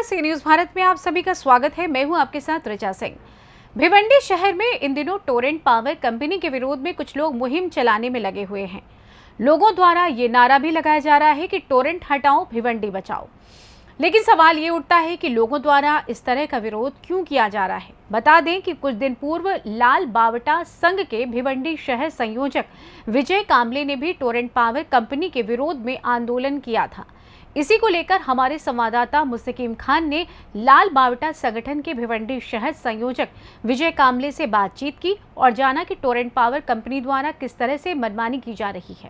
सी news Bharat में आप सभी का स्वागत है। मैं हूं आपके साथ ऋचा सिंह। भिवंडी शहर में इन दिनों टोरेंट पावर कंपनी के विरोध में कुछ लोग मुहिम चलाने में लगे हुए हैं। लोगों द्वारा ये नारा भी लगाया जा रहा है कि टोरेंट हटाओ भिवंडी बचाओ। लेकिन सवाल ये उठता है कि लोगों द्वारा इस तरह का विरोध क्यों किया जा रहा है। बता दें कि कुछ दिन पूर्व लाल बावटा संघ के भिवंडी शहर संयोजक विजय कामले ने भी टोरेंट पावर कंपनी के विरोध में आंदोलन किया था। इसी को लेकर हमारे संवाददाता मुस्तकीम खान ने लाल बावटा संगठन के भिवंडी शहर संयोजक विजय कामले से बातचीत की और जाना कि टोरेंट पावर कंपनी द्वारा किस तरह से मनमानी की जा रही है।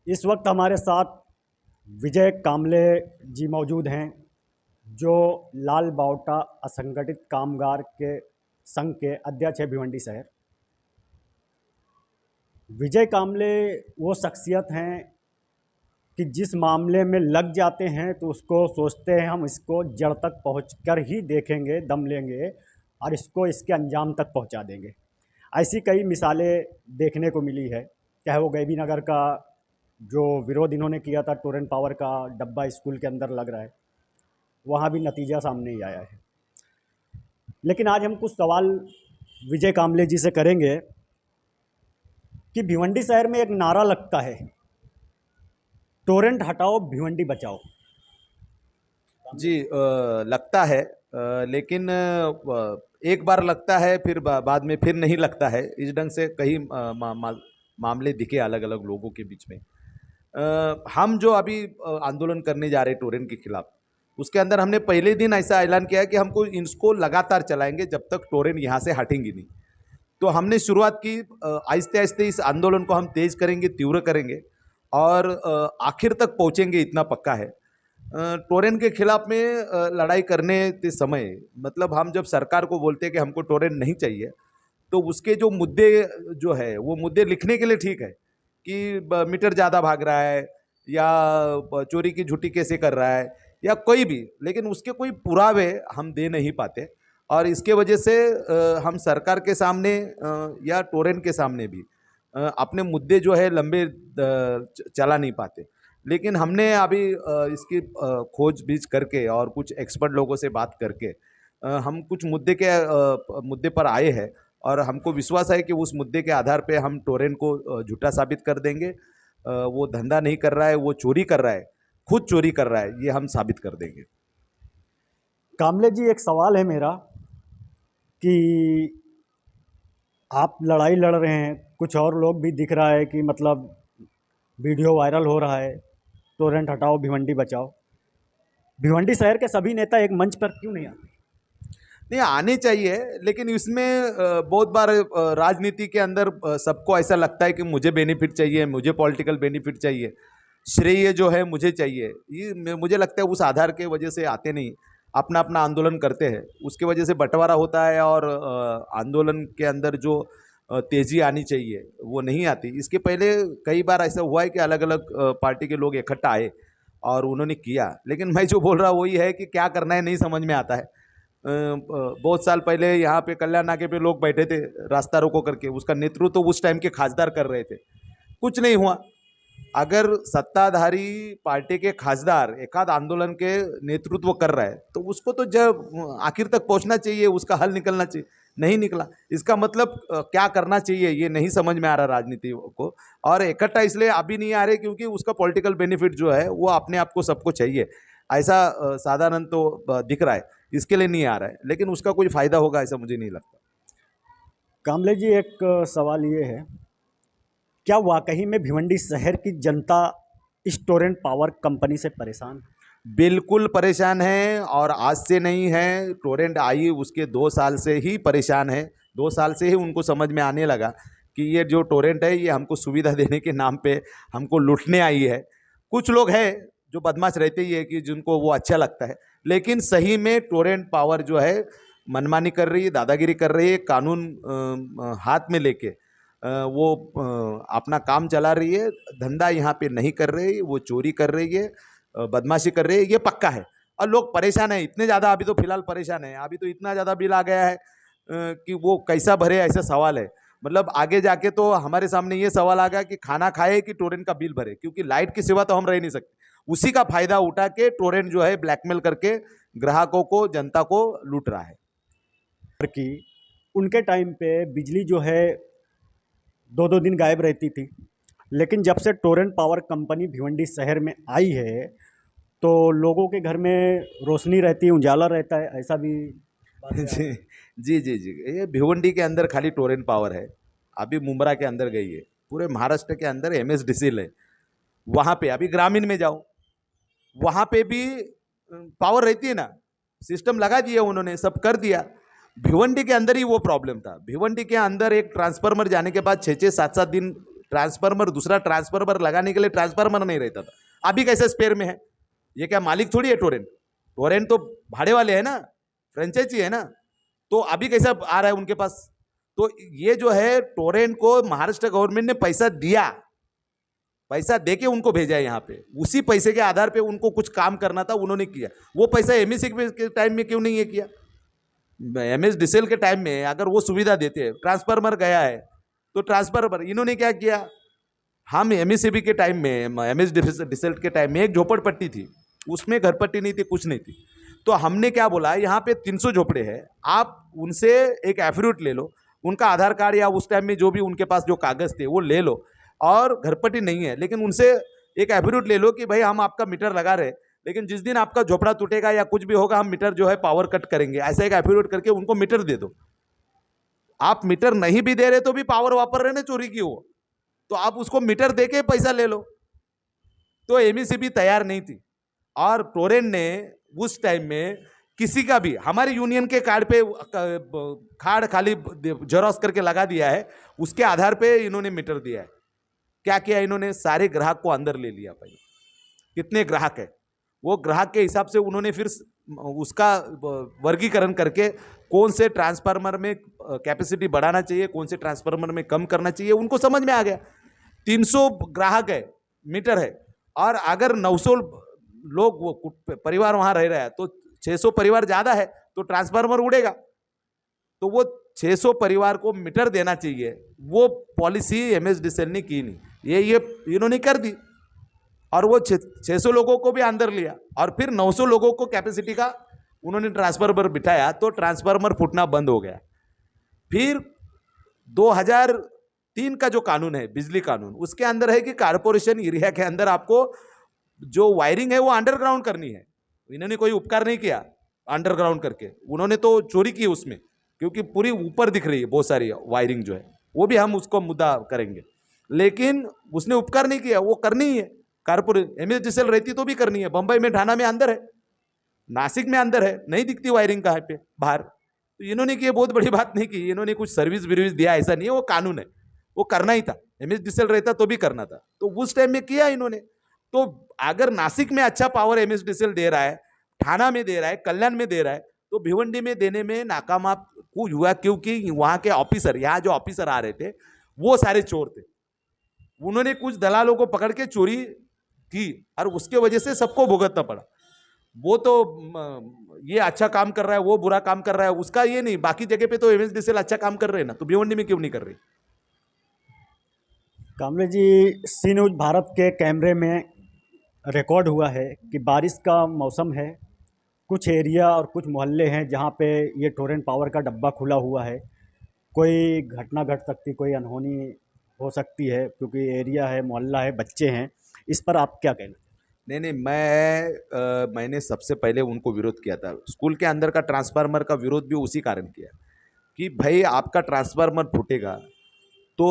इस वक्त हमारे साथ विजय कामले जी मौजूद हैं, जो लाल बावटा असंगठित कामगार के संघ के अध्यक्ष है भिवंडी शहर। विजय कामले वो शख्सियत हैं कि जिस मामले में लग जाते हैं तो उसको सोचते हैं हम इसको जड़ तक पहुंचकर ही देखेंगे, दम लेंगे और इसको इसके अंजाम तक पहुंचा देंगे। ऐसी कई मिसालें देखने को मिली है, चाहे वो गैबी नगर का जो विरोध इन्होंने किया था, टोरेंट पावर का डब्बा स्कूल के अंदर लग रहा है, वहाँ भी नतीजा सामने ही आया है। लेकिन आज हम कुछ सवाल विजय कामले जी से करेंगे कि भिवंडी शहर में एक नारा लगता है, टोरेंट हटाओ भिवंडी बचाओ। जी लगता है, लेकिन एक बार लगता है फिर बाद में फिर नहीं लगता है। इस ढंग से कई मामले दिखे अलग अलग लोगों के बीच में। हम जो अभी आंदोलन करने जा रहे हैं टोरेंट के खिलाफ, उसके अंदर हमने पहले दिन ऐसा ऐलान किया है कि हमको इसको लगातार चलाएंगे जब तक टोरेंट यहाँ से हटेंगी नहीं। तो हमने शुरुआत की, आहिस्ते आहिस्ते इस आंदोलन को हम तेज करेंगे, तीव्र करेंगे और आखिर तक पहुँचेंगे, इतना पक्का है। टोरेंट के खिलाफ में लड़ाई करने के समय मतलब हम जब सरकार को बोलते हैं कि हमको टोरेंट नहीं चाहिए, तो उसके जो मुद्दे जो है वो मुद्दे लिखने के लिए ठीक है कि मीटर ज़्यादा भाग रहा है या चोरी की झूठी कैसे कर रहा है या कोई भी, लेकिन उसके कोई पुरावे हम दे नहीं पाते और इसके वजह से हम सरकार के सामने या टोरेंट के सामने भी अपने मुद्दे जो है लंबे चला नहीं पाते। लेकिन हमने अभी इसकी खोज बीज करके और कुछ एक्सपर्ट लोगों से बात करके हम कुछ मुद्दे पर आए हैं और हमको विश्वास है कि उस मुद्दे के आधार पे हम टोरेंट को झूठा साबित कर देंगे। वो धंधा नहीं कर रहा है, वो चोरी कर रहा है, खुद चोरी कर रहा है, ये हम साबित कर देंगे। कामले जी, एक सवाल है मेरा कि आप लड़ाई लड़ रहे हैं, कुछ और लोग भी दिख रहा है कि मतलब वीडियो वायरल हो रहा है, टोरेंट हटाओ भिवंडी बचाओ। भिवंडी शहर के सभी नेता एक मंच पर क्यों नहीं आते? नहीं, आने चाहिए, लेकिन इसमें बहुत बार राजनीति के अंदर सबको ऐसा लगता है कि मुझे बेनिफिट चाहिए, मुझे पॉलिटिकल बेनिफिट चाहिए, श्रेय जो है मुझे चाहिए। ये मुझे लगता है उस आधार के वजह से आते नहीं, अपना अपना आंदोलन करते हैं, उसके वजह से बंटवारा होता है और आंदोलन के अंदर जो तेज़ी आनी चाहिए वो नहीं आती। इसके पहले कई बार ऐसा हुआ है कि अलग अलग पार्टी के लोग इकट्ठा आए और उन्होंने किया, लेकिन मैं जो बोल रहा हूँ वही है कि क्या करना है नहीं समझ में आता है। बहुत साल पहले यहाँ पे कल्याण नाके पे लोग बैठे थे रास्ता रोको करके, उसका नेतृत्व तो उस टाइम के खासदार कर रहे थे, कुछ नहीं हुआ। अगर सत्ताधारी पार्टी के खासदार एकाध आंदोलन के नेतृत्व कर रहा है तो उसको तो जब आखिर तक पहुंचना चाहिए, उसका हल निकलना चाहिए, नहीं निकला। इसका मतलब क्या करना चाहिए ये नहीं समझ में आ रहा राजनीति को। और इकट्ठा इसलिए अभी नहीं आ रहे क्योंकि उसका पॉलिटिकल बेनिफिट जो है वो अपने आप को सबको चाहिए, ऐसा साधारण तो दिख रहा है, इसके लिए नहीं आ रहा है, लेकिन उसका कोई फायदा होगा ऐसा मुझे नहीं लगता। कामले जी, एक सवाल ये है, क्या वाकई में भिवंडी शहर की जनता इस टोरेंट पावर कंपनी से परेशान है? बिल्कुल परेशान है और आज से नहीं है। टोरेंट आई उसके 2 साल से ही परेशान है। 2 साल से ही उनको समझ में आने लगा कि ये जो टोरेंट है ये हमको सुविधा देने के नाम पे हमको लूटने आई है। कुछ लोग हैं जो बदमाश रहते ही है कि जिनको वो अच्छा लगता है, लेकिन सही में टोरेंट पावर जो है मनमानी कर रही है, दादागिरी कर रही है, कानून हाथ में लेके वो अपना काम चला रही है। धंधा यहाँ पे नहीं कर रही, वो चोरी कर रही है, बदमाशी कर रही है, ये पक्का है। और लोग परेशान है, इतने ज़्यादा अभी तो फिलहाल परेशान है। अभी तो इतना ज़्यादा बिल आ गया है कि वो कैसा भरे ऐसा सवाल है। मतलब आगे जाके तो हमारे सामने ये सवाल आ गया कि खाना खाए कि टोरेंट का बिल भरे, क्योंकि लाइट की सेवा तो हम रह नहीं सकते। उसी का फायदा उठा के टोरेंट जो है ब्लैकमेल करके ग्राहकों को, जनता को लूट रहा है। कि उनके टाइम पे बिजली जो है 2-2 दिन गायब रहती थी, लेकिन जब से टोरेंट पावर कंपनी भिवंडी शहर में आई है तो लोगों के घर में रोशनी रहती है, उजाला रहता है, ऐसा भी जी जी जी जी, ये भिवंडी के अंदर खाली टोरेंट पावर है, अभी मुंब्रा के अंदर गई है, पूरे महाराष्ट्र के अंदर MSDCL है। वहाँ पे अभी ग्रामीण में जाओ, वहाँ पे भी पावर रहती है ना, सिस्टम लगा दिया उन्होंने, सब कर दिया। भिवंडी के अंदर ही वो प्रॉब्लम था। भिवंडी के अंदर एक ट्रांसफार्मर जाने के बाद 6-6, 7-7 दिन ट्रांसफार्मर, दूसरा ट्रांसफार्मर लगाने के लिए ट्रांसफार्मर नहीं रहता था। अभी कैसे स्पेयर में है? ये क्या मालिक थोड़ी है टोरेंट? टोरेंट तो भाड़े वाले है ना, फ्रेंचाइजी है ना, तो अभी कैसा आ रहा है उनके पास? तो ये जो है टोरेंट को महाराष्ट्र गवर्नमेंट ने पैसा दिया, पैसा देके उनको भेजा है यहाँ पे, उसी पैसे के आधार पे उनको कुछ काम करना था, उन्होंने किया। वो पैसा MSC के टाइम में क्यों नहीं ये किया? MSDCL के टाइम में अगर वो सुविधा देते, ट्रांसफार्मर गया है तो ट्रांसफार्मर, इन्होंने क्या किया, हम MSCB के टाइम में, MSDCL के टाइम में एक झोपड़पट्टी थी, उसमें घरपट्टी नहीं थी, कुछ नहीं थी, तो हमने क्या बोला, यहाँ पे 300 झोपड़े हैं, आप उनसे एक एफिडेविट ले लो, उनका आधार कार्ड या उस टाइम में जो भी उनके पास जो कागज थे वो ले लो, और घरपट्टी नहीं है लेकिन उनसे एक एफिडेविट ले लो कि भाई हम आपका मीटर लगा रहे, लेकिन जिस दिन आपका झोपड़ा टूटेगा या कुछ भी होगा हम मीटर जो है पावर कट करेंगे, ऐसा एक एफिडेविट करके उनको मीटर दे दो। आप मीटर नहीं भी दे रहे तो भी पावर वापर रहे ना चोरी की हो, तो आप उसको मीटर देके पैसा ले लो। तो MSCB तैयार नहीं थी, और टोरेंट ने उस टाइम में किसी का भी, हमारे यूनियन के कार्ड पे कार्ड खाली जेरॉक्स करके लगा दिया है, उसके आधार पे इन्होंने मीटर दिया है। क्या किया इन्होंने? सारे ग्राहक को अंदर ले लिया। पहले कितने ग्राहक है, वो ग्राहक के हिसाब से उन्होंने फिर उसका वर्गीकरण करके कौन से ट्रांसफार्मर में कैपेसिटी बढ़ाना चाहिए, कौन से ट्रांसफार्मर में कम करना चाहिए, उनको समझ में आ गया। 300 ग्राहक है, मीटर है, और अगर 900 लोग वो परिवार वहां रह रहा है तो 600 परिवार ज्यादा है तो ट्रांसफार्मर उड़ेगा, तो वो 600 परिवार को मीटर देना चाहिए, वो पॉलिसी MSDCL ने की नहीं, ये इन्होंने कर दी, और वो 600 लोगों को भी अंदर लिया, और फिर 900 लोगों को कैपेसिटी का उन्होंने ट्रांसफार्मर बिठाया, तो ट्रांसफार्मर फूटना बंद हो गया। फिर 2003 का जो कानून है, बिजली कानून, उसके अंदर है कि कारपोरेशन एरिया के अंदर आपको जो वायरिंग है वो अंडरग्राउंड करनी है। इन्होंने कोई उपकार नहीं किया अंडरग्राउंड करके, उन्होंने तो चोरी की उसमें, क्योंकि पूरी ऊपर दिख रही है बहुत सारी वायरिंग जो है, वो भी हम उसको मुद्दा करेंगे, लेकिन उसने उपकार नहीं किया, वो करनी ही है। कारपोरेट MSDCL रहती तो भी करनी है। बंबई में, ठाणा में अंदर है, नासिक में अंदर है, नहीं दिखती वायरिंग कहाँ पे बाहर, तो इन्होंने की बहुत बड़ी बात नहीं की, इन्होंने कुछ सर्विस विर्विस दिया ऐसा नहीं है, वो कानून है, वो करना ही था। MSDCL रहता तो भी करना था, तो उस टाइम में किया इन्होंने। तो अगर नासिक में अच्छा पावर MSDCL दे रहा है, ठाणा में दे रहा है, कल्याण में दे रहा है, तो भिवंडी में देने में नाकाम हुआ, क्योंकि वहां के ऑफिसर, यहाँ जो ऑफिसर आ रहे थे वो सारे चोर थे, उन्होंने कुछ दलालों को पकड़ के चोरी की, और उसके वजह से सबको भुगतना पड़ा। वो तो ये अच्छा काम कर रहा है, वो बुरा काम कर रहा है, उसका ये नहीं, बाकी जगह पे तो MSDCL अच्छा काम कर रहे हैं ना, तो भिवंडी में क्यों नहीं कर रही? कामरे जी, सी न्यूज़ भारत के कैमरे में रिकॉर्ड हुआ है कि बारिश का मौसम है, कुछ एरिया और कुछ मोहल्ले हैं जहां पे ये टोरेंट पावर का डब्बा खुला हुआ है, कोई घटना घट सकती, कोई अनहोनी हो सकती है, क्योंकि एरिया है, मोहल्ला है, बच्चे हैं, इस पर आप क्या कहना? नहीं, मैंने सबसे पहले उनको विरोध किया था। स्कूल के अंदर का ट्रांसफार्मर का विरोध भी उसी कारण किया कि भाई आपका ट्रांसफार्मर फूटेगा तो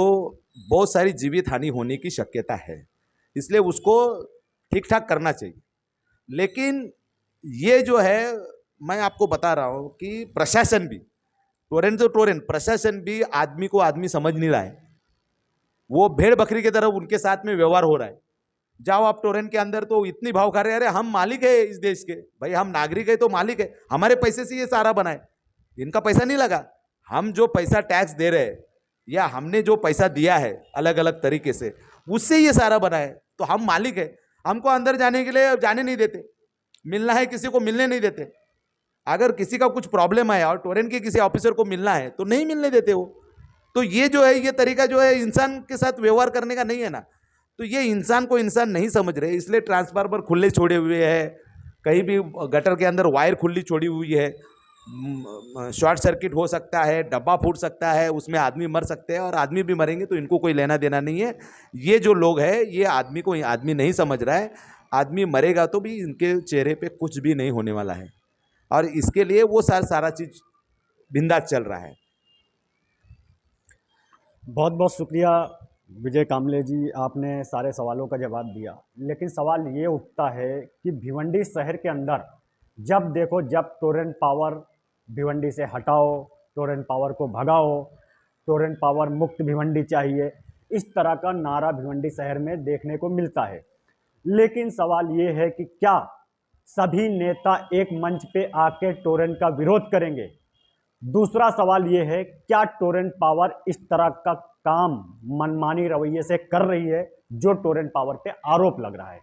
बहुत सारी जीवित हानि होने की शक्यता है, इसलिए उसको ठीक ठाक करना चाहिए। लेकिन ये जो है, मैं आपको बता रहा हूँ कि प्रशासन भी, टोरेंट तो टोरेंट, प्रशासन भी आदमी को आदमी समझ नहीं रहा है, वो भेड़ बकरी की तरह उनके साथ में व्यवहार हो रहा है। जाओ आप टोरेंट के अंदर तो इतनी भाव खा रहे हैं, अरे हम मालिक है इस देश के, भाई हम नागरिक है तो मालिक है, हमारे पैसे से ये सारा बना है, इनका पैसा नहीं लगा। हम जो पैसा टैक्स दे रहे हैं या हमने जो पैसा दिया है अलग अलग तरीके से, उससे ये सारा बना है, तो हम मालिक है। हमको अंदर जाने के लिए जाने नहीं देते, मिलना है किसी को मिलने नहीं देते। अगर किसी का कुछ प्रॉब्लम है और टोरेंट के किसी ऑफिसर को मिलना है तो नहीं मिलने देते वो। तो ये जो है, ये तरीका जो है इंसान के साथ व्यवहार करने का नहीं है ना, तो ये इंसान को इंसान नहीं समझ रहे, इसलिए ट्रांसफार्मर खुले छोड़े हुए हैं, कहीं भी गटर के अंदर वायर खुली छोड़ी हुई है, शॉर्ट सर्किट हो सकता है, डब्बा फूट सकता है, उसमें आदमी मर सकते हैं और आदमी भी मरेंगे तो इनको कोई लेना देना नहीं है। ये जो लोग हैं ये आदमी को आदमी नहीं समझ रहा है। आदमी मरेगा तो भी इनके चेहरे पे कुछ भी नहीं होने वाला है और इसके लिए वो सारा चीज बिंदास चल रहा है। बहुत बहुत शुक्रिया विजय कामले जी, आपने सारे सवालों का जवाब दिया। लेकिन सवाल ये उठता है कि भिवंडी शहर के अंदर जब देखो जब टोरेंट पावर भिवंडी से हटाओ, टोरेंट पावर को भगाओ, टोरेंट पावर मुक्त भिवंडी चाहिए, इस तरह का नारा भिवंडी शहर में देखने को मिलता है। लेकिन सवाल ये है कि क्या सभी नेता एक मंच पे आके टोरेंट का विरोध करेंगे? दूसरा सवाल ये है, क्या टोरेंट पावर इस तरह का काम मनमानी रवैये से कर रही है जो टोरेंट पावर पे आरोप लग रहा है?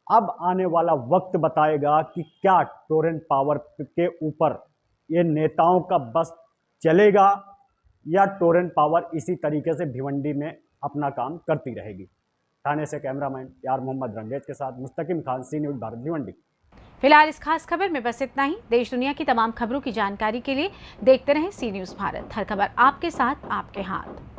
अब आने वाला वक्त बताएगा कि क्या टोरेंट पावर के ऊपर ये नेताओं का बस चलेगा या टोरेंट पावर इसी तरीके से भिवंडी में अपना काम करती रहेगी। थाने से कैमरामैन यार मोहम्मद रंगेज के साथ मुस्तकिम खान, सी न्यूज़ भारत, भिवंडी। फिलहाल इस खास खबर में बस इतना ही। देश दुनिया की तमाम खबरों की जानकारी के लिए देखते रहें सी न्यूज़ भारत। हर खबर आपके साथ, आपके हाथ।